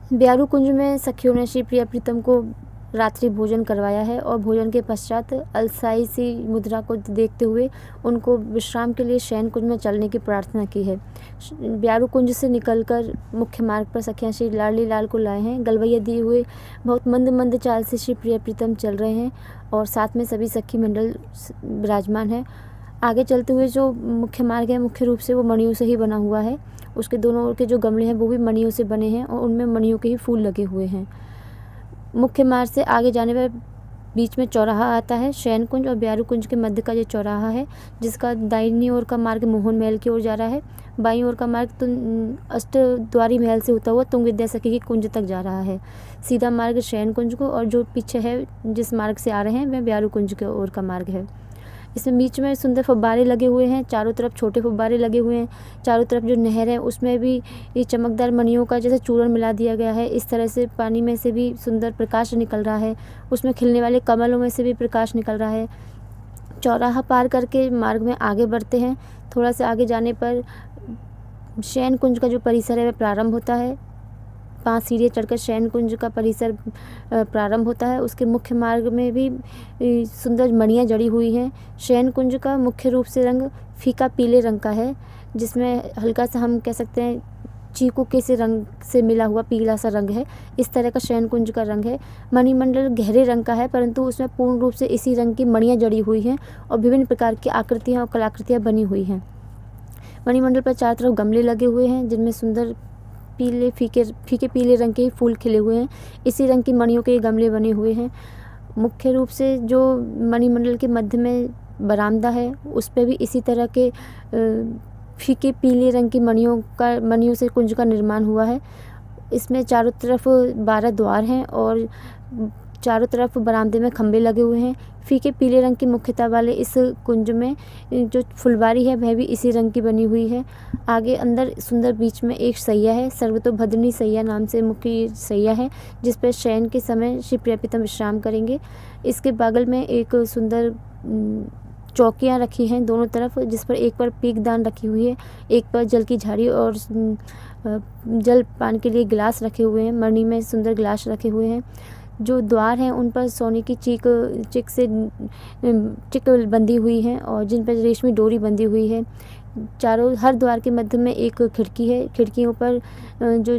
ब्यारू कुंज में सखियों ने श्री प्रिया प्रीतम को रात्रि भोजन करवाया है और भोजन के पश्चात अलसाई सी मुद्रा को देखते हुए उनको विश्राम के लिए शयन कुंज में चलने की प्रार्थना की है। ब्यारू कुंज से निकलकर मुख्य मार्ग पर सखियां श्री लाडली लाल को लाए हैं। गलवैया दिए हुए बहुत मंद मंद चाल से श्री प्रिया प्रीतम चल रहे हैं और साथ में सभी सखी मंडल विराजमान है। आगे चलते हुए जो मुख्य मार्ग है मुख्य रूप से वो मणियों से ही बना हुआ है। उसके दोनों ओर के जो गमले हैं वो भी मणियों से बने हैं और उनमें मणियों के ही फूल लगे हुए हैं। मुख्य मार्ग से आगे जाने पर बीच में चौराहा आता है। शयन कुंज और ब्यारू कुंज के मध्य का ये चौराहा है, जिसका दाहिनी ओर का मार्ग मोहन महल की ओर जा रहा है। बाईं ओर का मार्ग अष्टद्वारी महल से होता हुआ तुंग विद्या सखी की कुंज तक जा रहा है। सीधा मार्ग शयन कुंज को, और जो पीछे है जिस मार्ग से आ रहे हैं वह ब्यारू कुंज की ओर का मार्ग है। इसमें बीच में सुंदर फव्वारे लगे हुए हैं, चारों तरफ छोटे फव्वारे लगे हुए हैं। चारों तरफ जो नहर है उसमें भी ये चमकदार मणियों का जैसे चूर्ण मिला दिया गया है। इस तरह से पानी में से भी सुंदर प्रकाश निकल रहा है, उसमें खिलने वाले कमलों में से भी प्रकाश निकल रहा है। चौराहा पार करके मार्ग में आगे बढ़ते हैं। थोड़ा सा आगे जाने पर शयन कुंज का जो परिसर है वह प्रारंभ होता है। 5 सीढ़ियाँ चढ़कर शयन कुंज का परिसर प्रारंभ होता है। उसके मुख्य मार्ग में भी सुंदर मणियाँ जड़ी हुई हैं। शयन कुंज का मुख्य रूप से रंग फीका पीले रंग का है, जिसमें हल्का सा हम कह सकते हैं चीकू के से रंग से मिला हुआ पीला सा रंग है। इस तरह का शयन कुंज का रंग है। मणिमंडल गहरे रंग का है, परंतु उसमें पूर्ण रूप से इसी रंग की मणियाँ जड़ी हुई हैं और विभिन्न प्रकार की आकृतियाँ और कलाकृतियाँ बनी हुई हैं। मणिमंडल पर चारों तरफ गमले लगे हुए हैं, जिनमें सुंदर पीले फीके पीले रंग के फूल खिले हुए हैं। इसी रंग की मणियों के गमले बने हुए हैं। मुख्य रूप से जो मणिमंडल के मध्य में बरामदा है उस पे भी इसी तरह के फीके पीले रंग की मणियों से कुंज का निर्माण हुआ है। इसमें चारों तरफ 12 द्वार हैं और चारों तरफ बरामदे में खंभे लगे हुए हैं। फीके पीले रंग की मुख्यता वाले इस कुंज में जो फुलवारी है वह भी इसी रंग की बनी हुई है। आगे अंदर सुंदर बीच में एक सैया है, सर्वतोभद्रनी सैया नाम से मुख्य सैया है, जिस पर शयन के समय श्री प्रिया प्रीतम विश्राम करेंगे। इसके बगल में एक सुंदर चौकियाँ रखी हैं दोनों तरफ, जिस पर एक पर पीकदान रखी हुई है, एक पर जल की झाड़ी और जल पान के लिए गिलास रखे हुए हैं। मणि में सुंदर गिलास रखे हुए हैं। जो द्वार हैं उन पर सोने की चिक बंधी हुई है और जिन पर रेशमी डोरी बंधी हुई है। हर द्वार के मध्य में एक खिड़की है। खिड़कियों पर जो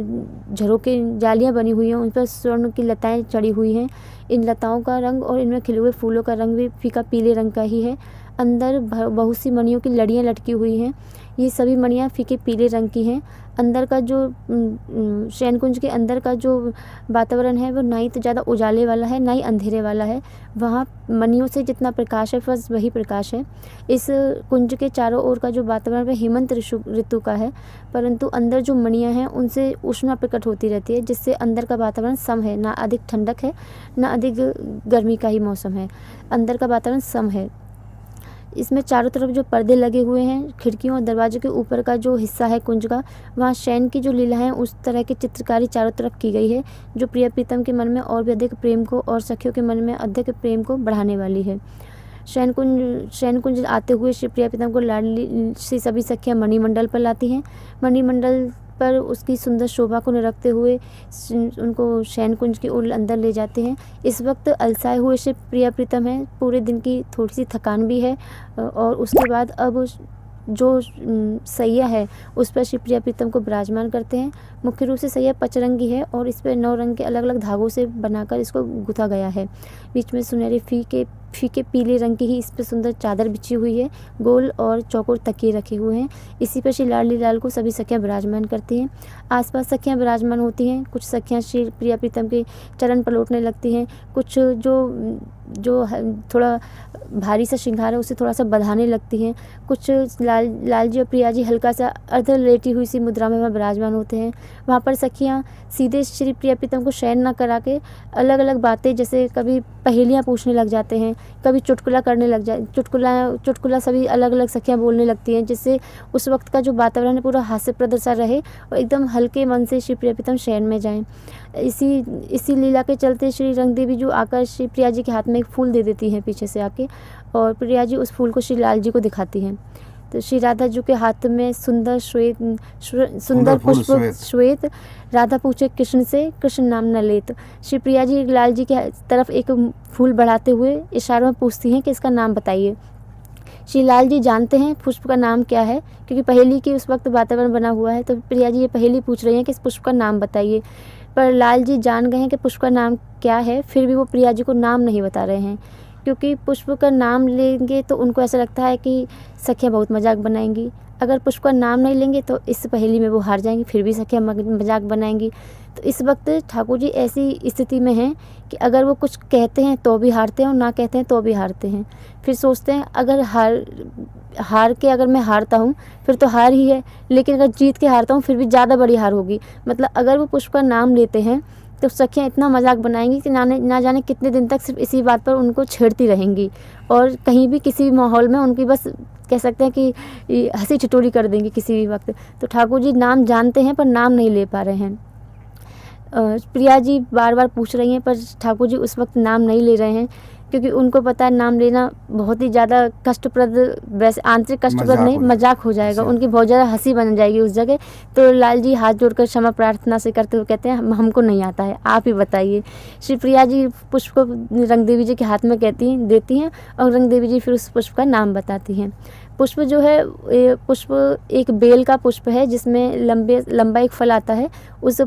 झरोके जालियां बनी हुई हैं उन पर स्वर्ण की लताएं चढ़ी हुई हैं। इन लताओं का रंग और इनमें खिले हुए फूलों का रंग भी फीका पीले रंग का ही है। अंदर बहुत सी मणियों की लड़ियाँ लटकी हुई हैं। ये सभी मणियाँ फीके पीले रंग की हैं। अंदर का जो शयन कुंज के अंदर का जो वातावरण है वो ना ही तो ज़्यादा उजाले वाला है ना ही अंधेरे वाला है। वहाँ मणियों से जितना प्रकाश है बस वही प्रकाश है। इस कुंज के चारों ओर का जो वातावरण वह हेमंत ऋतु का है, परंतु अंदर जो मणियाँ हैं उनसे ऊष्मा प्रकट होती रहती है, जिससे अंदर का वातावरण सम है। ना अधिक ठंडक है ना अधिक गर्मी का ही मौसम है। अंदर का वातावरण सम है। इसमें चारों तरफ जो पर्दे लगे हुए हैं, खिड़कियों और दरवाजे के ऊपर का जो हिस्सा है कुंज का, वहाँ शयन की जो लीला है उस तरह की चित्रकारी चारों तरफ की गई है, जो प्रिया प्रीतम के मन में और भी अधिक प्रेम को और सखियों के मन में अधिक प्रेम को बढ़ाने वाली है। शयन कुंज आते हुए श्री प्रिया प्रीतम को लाडली सी सभी सखियाँ मणिमंडल पर लाती हैं। मणिमंडल पर उसकी सुंदर शोभा को निरखते हुए उनको शयन कुंज की ओर अंदर ले जाते हैं। इस वक्त अलसाए हुए श्री प्रिया प्रीतम है, पूरे दिन की थोड़ी सी थकान भी है और उसके बाद अब जो सैया है उस पर श्री प्रिया प्रीतम को विराजमान करते हैं। मुख्य रूप से सैया पचरंगी है और इस पर 9 रंग के अलग अलग धागों से बनाकर इसको गुथा गया है। बीच में सुनहरे फीके पीले रंग की ही इस पर सुंदर चादर बिछी हुई है। गोल और चौकोर तकिए रखे हुए हैं। इसी पर श्री लाडली लाल को सभी सखियाँ विराजमान करती हैं। आसपास सखियाँ विराजमान होती हैं। कुछ सखियाँ श्री प्रिया प्रीतम के चरण पलटने लगती हैं। कुछ जो थोड़ा भारी सा श्रृंगार है उसे थोड़ा सा बढ़ाने लगती हैं। कुछ लाल जी और प्रिया जी हल्का सा अर्ध लेटी हुई सी मुद्रा में वहाँ विराजमान होते हैं। वहाँ पर सखियाँ सीधे श्री प्रिया प्रीतम को शयन न करा के अलग अलग बातें, जैसे कभी पहेलियाँ पूछने लग जाते हैं, कभी चुटकुला करने लग जाए चुटकुला सभी अलग अलग सखियाँ बोलने लगती हैं, जिससे उस वक्त का जो वातावरण है पूरा हास्यप्रद सा रहे और एकदम हल्के मन से श्री प्रिया प्रीतम शयन में जाएं। इसी लीला के चलते श्री रंग देवी जो आकर श्री प्रिया जी के हाथ में एक फूल दे देती हैं पीछे से आके, और प्रिया जी उस फूल को श्री लाल जी को दिखाती हैं। तो श्री राधा जी के हाथ में सुंदर सुंदर फूल पुष्प श्वेत। राधा पूछे कृष्ण से, कृष्ण नाम न लेत। श्री प्रिया जी लाल जी के तरफ एक फूल बढ़ाते हुए इशारों में पूछती हैं कि इसका नाम बताइए। श्री लाल जी जानते हैं पुष्प का नाम क्या है, क्योंकि पहेली की उस वक्त वातावरण बना हुआ है, तो प्रिया जी ये पहेली पूछ रही हैं कि इस पुष्प का नाम बताइए। पर लाल जी जान गए हैं कि पुष्प का नाम क्या है, फिर भी वो प्रिया जी को नाम नहीं बता रहे हैं, क्योंकि पुष्प का नाम लेंगे तो उनको ऐसा लगता है कि सखियाँ बहुत मजाक बनाएंगी। अगर पुष्प का नाम नहीं लेंगे तो इस पहेली में वो हार जाएंगी, फिर भी सखियाँ मजाक बनाएंगी। तो इस वक्त ठाकुर जी ऐसी स्थिति में हैं कि अगर वो कुछ कहते हैं तो भी हारते हैं और ना कहते हैं तो भी हारते हैं। फिर सोचते हैं अगर हार के अगर मैं हारता हूँ फिर तो हार ही है, लेकिन अगर जीत के हारता हूँ फिर भी ज़्यादा बड़ी हार होगी। मतलब अगर वो पुष्प का नाम लेते हैं तो सखियाँ इतना मजाक बनाएंगी कि ना जाने कितने दिन तक सिर्फ इसी बात पर उनको छेड़ती रहेंगी, और कहीं भी किसी भी माहौल में उनकी बस कह सकते हैं कि हंसी ठिठोली कर देंगी किसी भी वक्त। तो ठाकुर जी नाम जानते हैं पर नाम नहीं ले पा रहे हैं। प्रिया जी बार बार पूछ रही हैं पर ठाकुर जी उस वक्त नाम नहीं ले रहे हैं, क्योंकि उनको पता है नाम लेना बहुत ही ज़्यादा कष्टप्रद, वैसे आंतरिक कष्टप्रद नहीं, मजाक हो जाएगा, उनकी बहुत ज़्यादा हंसी बन जाएगी उस जगह। तो लाल जी हाथ जोड़कर क्षमा प्रार्थना से करते हुए कहते हैं हमको नहीं आता है, आप ही बताइए। श्री प्रिया जी पुष्प को रंग देवी जी के हाथ में देती हैं और रंग देवी जी फिर उस पुष्प का नाम बताती हैं। पुष्प जो है, पुष्प एक बेल का पुष्प है जिसमें लंबा एक फल आता है। उस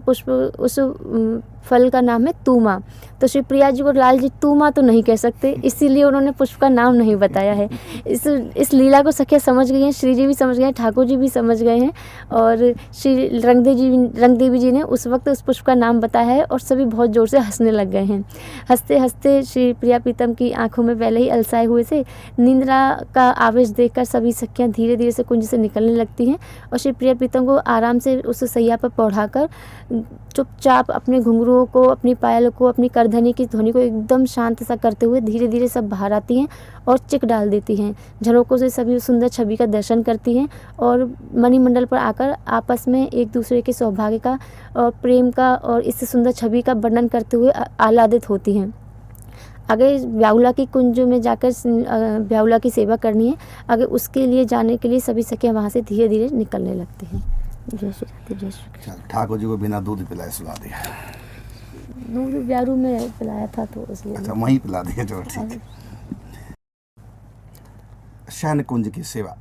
फल का नाम है तूमा। तो श्री प्रिया जी को लाल जी तूमा तो नहीं कह सकते, इसीलिए उन्होंने पुष्प का नाम नहीं बताया है। इस लीला को सखियाँ समझ गई हैं, श्री जी भी समझ गए हैं, ठाकुर जी भी समझ गए हैं, और श्री रंग देवी जी ने उस वक्त उस पुष्प का नाम बताया है और सभी बहुत ज़ोर से हंसने लग गए हैं। हंसते हंसते श्री प्रिया प्रीतम की आंखों में पहले ही अलसाए हुए से निंद्रा का आवेश देखकर सभी सखियाँ धीरे धीरे से कुंज से निकलने लगती हैं, और श्री प्रिया प्रीतम को आराम से उस सैया पर पौढ़ाकर चुपचाप अपने घुंघरुओं को, अपनी पायल को, अपनी करधनी की ध्वनि को एकदम शांत सा करते हुए धीरे धीरे सब बाहर आती हैं और चिक डाल देती हैं। झरोकों से सभी सुंदर छवि का दर्शन करती हैं और मणिमंडल पर आकर आपस में एक दूसरे के सौभाग्य का और प्रेम का और इस सुंदर छवि का वर्णन करते हुए आह्लादित होती हैं। आगे ब्याहुला की कुंज में जाकर ब्याहुला की सेवा करनी है। आगे उसके लिए जाने के लिए सभी सखियाँ वहाँ से धीरे धीरे निकलने लगती हैं। जय श्री राधे, जय श्री कृष्ण। ठाकुर जी को बिना दूध पिलाए सुला दिया। दूध ब्यारू में पिलाया था तो इसलिए। अच्छा, वहीं पिला दिया, जो ठीक है। शयन कुंज की सेवा,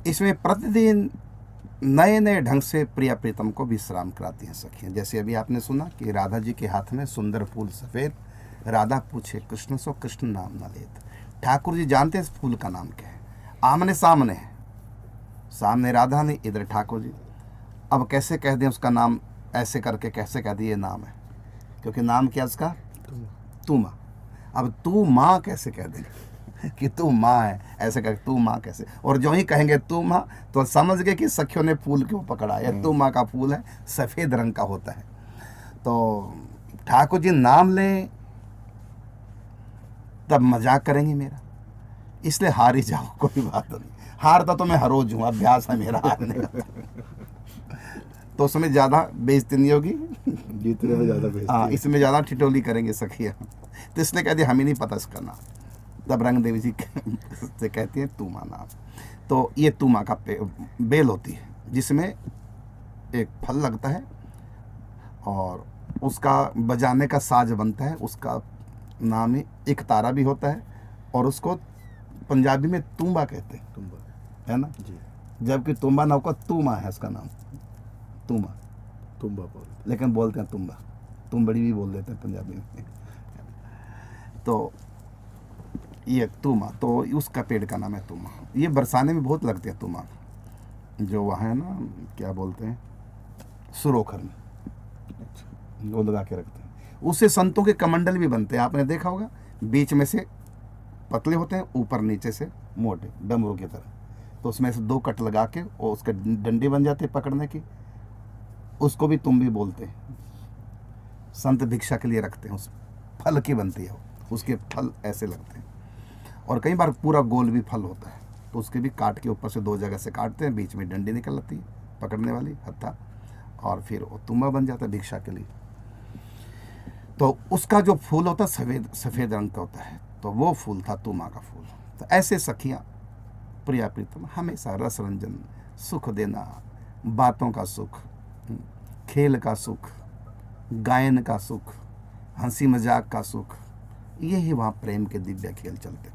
इसमें प्रतिदिन नए नए ढंग से प्रिया प्रीतम को विश्राम कराती हैं सखियाँ। जैसे अभी आपने सुना कि राधा जी के हाथ में सुंदर फूल सफ़ेद, राधा पूछे कृष्ण सो, कृष्ण नाम न लेत। ठाकुर जी जानते हैं इस फूल का नाम क्या है, आमने सामने है, सामने राधा ने, इधर ठाकुर जी। अब कैसे कह दें उसका नाम, ऐसे करके कैसे कह दिए नाम है, क्योंकि नाम क्या उसका, तू माँ। अब तू माँ कैसे कह दें कि तू माँ है, ऐसे कह तू माँ कैसे। और जो ही कहेंगे तू माँ तो समझ गए कि सखियों ने फूल क्यों पकड़ा है। तू माँ का फूल है, सफ़ेद रंग का होता है। तो ठाकुर जी नाम लें तब मजाक करेंगे मेरा, इसलिए हार ही जाओ, कोई बात नहीं। हारता तो मैं हर रोज हूँ, अभ्यास है मेरा हारने का। तो उसमें ज़्यादा बेइज्जती नहीं होगी, जीतने में ज़्यादा बेइज्जती। हाँ, इसमें ज़्यादा ठिठोली करेंगे सखियाँ। तो इसलिए कहती हमें नहीं पता इसका नाम, तब रंग देवी जी से कहती हैं तूमा नाम। तो ये तूमा का बेल होती है जिसमें एक फल लगता है और उसका बजाने का साज बनता है, उसका नाम ही एक तारा भी होता है, और उसको पंजाबी में तुम्बा कहते हैं, तुम्बा है ना जी। जबकि तुम्बा नाव का तूमा है, उसका नाम तुम्बा, तुम्बा बोलते, लेकिन बोलते हैं तुम्बा, तुम्बड़ी भी बोल देते हैं पंजाबी में। तो ये तूमा, तो उसका पेड़ का नाम है तूमा। ये बरसाने में बहुत लगते हैं तूमा, जो वहाँ है ना, क्या बोलते हैं, सुरोखर में वो लगा के रखते हैं। उससे संतों के कमंडल भी बनते हैं, आपने देखा होगा, बीच में से पतले होते हैं, ऊपर नीचे से मोटे, डमरू की तरह। तो उसमें से 2 कट लगा के और उसके डंडी बन जाती है पकड़ने की, उसको भी तुम भी बोलते हैं। संत भिक्षा के लिए रखते हैं, उस फल की बनती है, उसके फल ऐसे लगते हैं। और कई बार पूरा गोल भी फल होता है, तो उसके भी काट के ऊपर से 2 जगह से काटते हैं, बीच में डंडी निकल आती है पकड़ने वाली, हत्था, और फिर वो तुम्बा बन जाता है भिक्षा के लिए। तो उसका जो फूल होता है सफ़ेद रंग का होता है, तो वो फूल था तूमा का फूल। तो ऐसे सखियाँ प्रिया प्रीतम हमेशा रस रंजन, सुख देना, बातों का सुख, खेल का सुख, गायन का सुख, हंसी मजाक का सुख, यही वहाँ प्रेम के दिव्य खेल चलते।